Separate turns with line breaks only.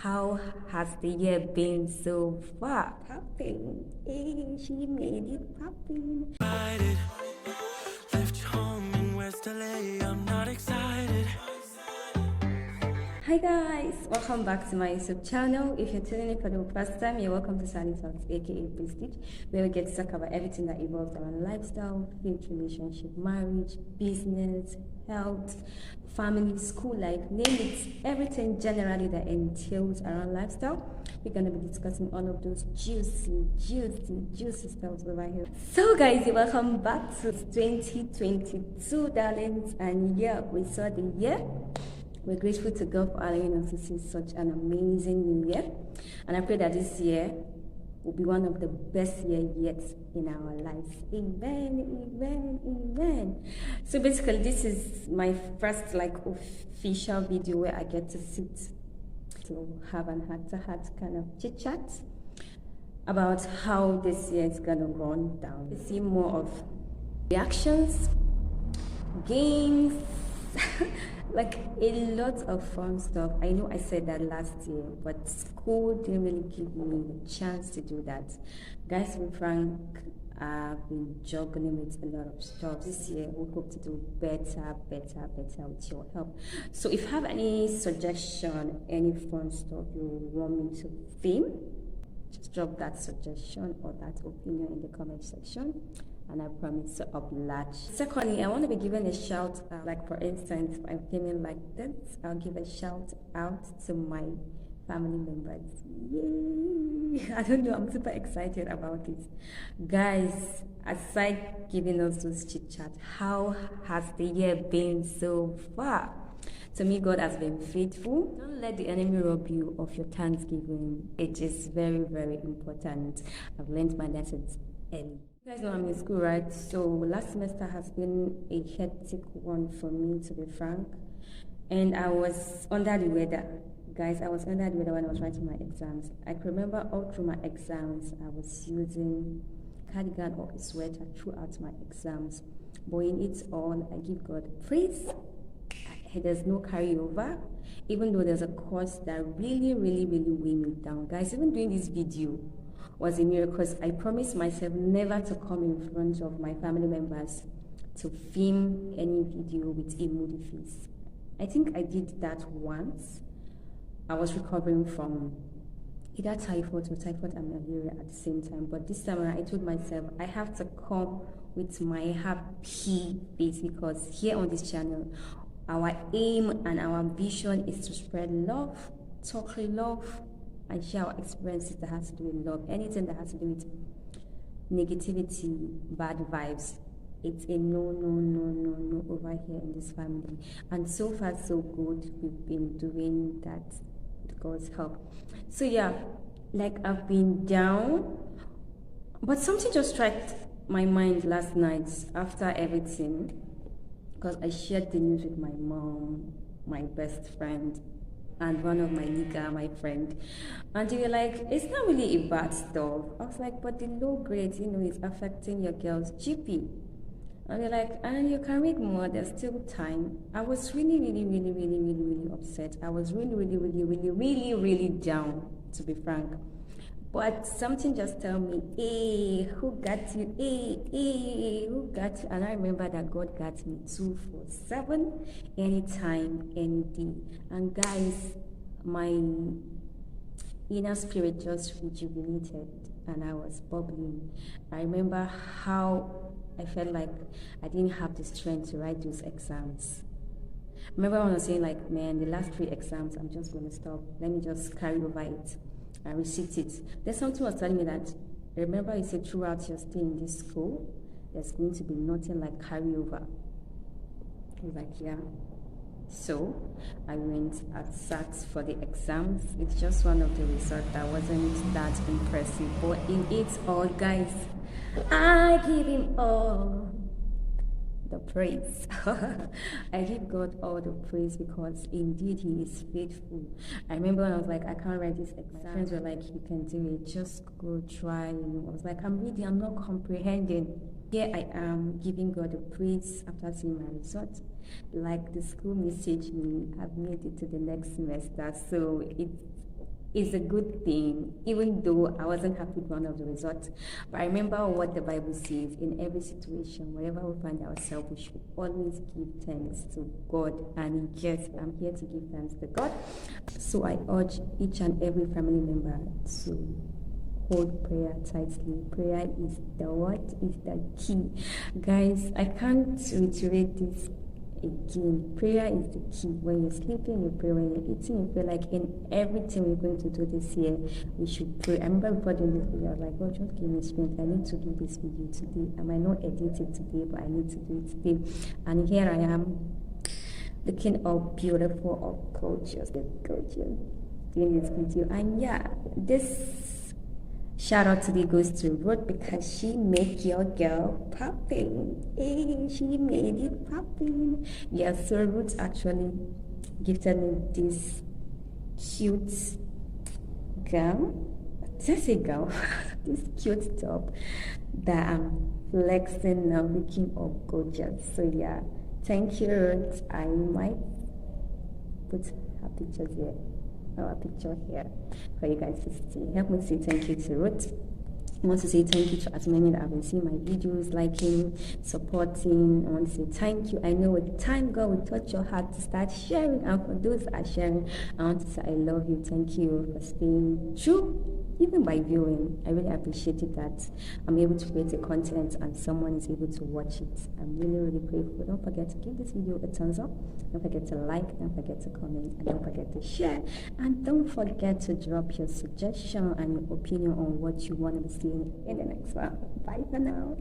How has the year been so far? Popping. Hey, she made it popping. Left home in West LA, I'm not excited. Hi guys, welcome back to my YouTube channel. If you're tuning in for the first time, you're welcome to Sally Talks, aka.prestige, where we get to talk about everything that involves our lifestyle, faith, relationship, marriage, business, health, family, school life, name it, everything generally that entails around lifestyle. We're gonna be discussing all of those juicy stuff over here. So guys, welcome back to 2022, darlings, and yeah, we saw the year. We're grateful to God for allowing us to see such an amazing new year. And I pray that this year will be one of the best years yet in our lives. Amen. So basically, this is my first official video where I get to sit to have an heart-to-heart kind of chit-chat about how this year is gonna run down. We see more of reactions, games, like a lot of fun stuff. I know I said that last year, but school didn't really give me the chance to do that. Guys, with Frank, I've been juggling with a lot of stuff. This year, we hope to do better with your help. So if you have any suggestion, any fun stuff you want me to film, just drop that suggestion or that opinion in the comment section, and I promise to oblige. Secondly, I want to be giving a shout out, like for instance, if I'm feeling like this, I'll give a shout out to my family members. Yay! I don't know, I'm super excited about this. Guys, aside giving us those chit chat, how has the year been so far? To me, God has been faithful. Don't let the enemy rob you of your thanksgiving. It is very important. I've learned my lessons early. You guys know I'm in school, right? So last semester has been a hectic one for me, to be frank. And I was under the weather. Guys, I was under the weather when I was writing my exams. I can remember all through my exams, I was using cardigan or a sweater throughout my exams. But in it all, I give God praise. There's no carryover, even though there's a course that really weighed me down. Guys, even doing this video was a miracle, because I promised myself never to come in front of my family members to film any video with a moody face. I think I did that once. I was recovering from either typhoid and malaria at the same time, but this time I told myself I have to come with my happy face, because here on this channel, our aim and our vision is to spread love, talk love, and share our experiences that has to do with love. Anything that has to do with negativity, bad vibes, it's a no over here in this family. And so far so good. We've been doing that with God's help. So yeah, like I've been down, but something just struck my mind last night after everything, because I shared the news with my mom, my best friend, and one of my nigga, my friend, and they were like, it's not really a bad stuff. I was like, but the low grades, is affecting your girl's GP. And they're like, and you can read more, there's still time. I was really upset. I was really down, to be frank. But something just tell me, hey, who got you? Hey, who got you? And I remember that God got me 247, anytime, any day. And guys, my inner spirit just rejuvenated and I was bubbling. I remember how I felt like I didn't have the strength to write those exams. Remember when I was saying like, man, the last 3 exams, I'm just going to stop. Let me just carry over it. I received it. Then something was telling me that, remember you said throughout your stay in this school, there's going to be nothing like carryover. I was like, yeah. So I went and sat for the exams. It's just one of the results that wasn't that impressive. But in it all, guys, I give him all the praise. I give God all the praise, because indeed He is faithful. I remember when I was like, I can't write this exam. My friends were like, you can do it, just go try. I was like, I'm reading, I'm not comprehending. Here I am giving God the praise after seeing my results. Like the school messaged me, I've made it to the next semester. So it's is a good thing, even though I wasn't happy with one of the results. But I remember what the Bible says: in every situation, wherever we find ourselves, we should always give thanks to God. And yes, I'm here to give thanks to God. So I urge each and every family member to hold prayer tightly. Prayer is the what? Is the key. Guys, I can't reiterate this again. Prayer is the key. When you're sleeping, you pray. When you're eating, you pray. Like in everything we're going to do this year, we should pray. I remember before doing this video, I was like, God, just give me strength. I need to do this video today. I might not edit it today, but I need to do it today. And here I am, looking all beautiful, all gorgeous, doing this video. And yeah, this shout out today goes to Ruth, because she made your girl popping. Hey, she made it popping. Yeah, so Ruth actually gifted me this cute gown. Did I say gown? This cute top that I'm flexing now, looking all gorgeous. So yeah, thank you, Ruth. I might put her pictures here. Our picture here for you guys to see. Help me say thank you to Ruth. I want to say thank you to as many that have been seeing my videos, liking, supporting. I want to say thank you. I know with time God will touch your heart to start sharing, and for those that are sharing, I want to say I love you. Thank you for staying true, even by viewing. I really appreciate it that I'm able to create a content and someone is able to watch it. I'm really grateful. Don't forget to give this video a thumbs up. Don't forget to like, don't forget to comment, and don't forget to share. And don't forget to drop your suggestion and your opinion on what you want to see in the next one. Bye for now.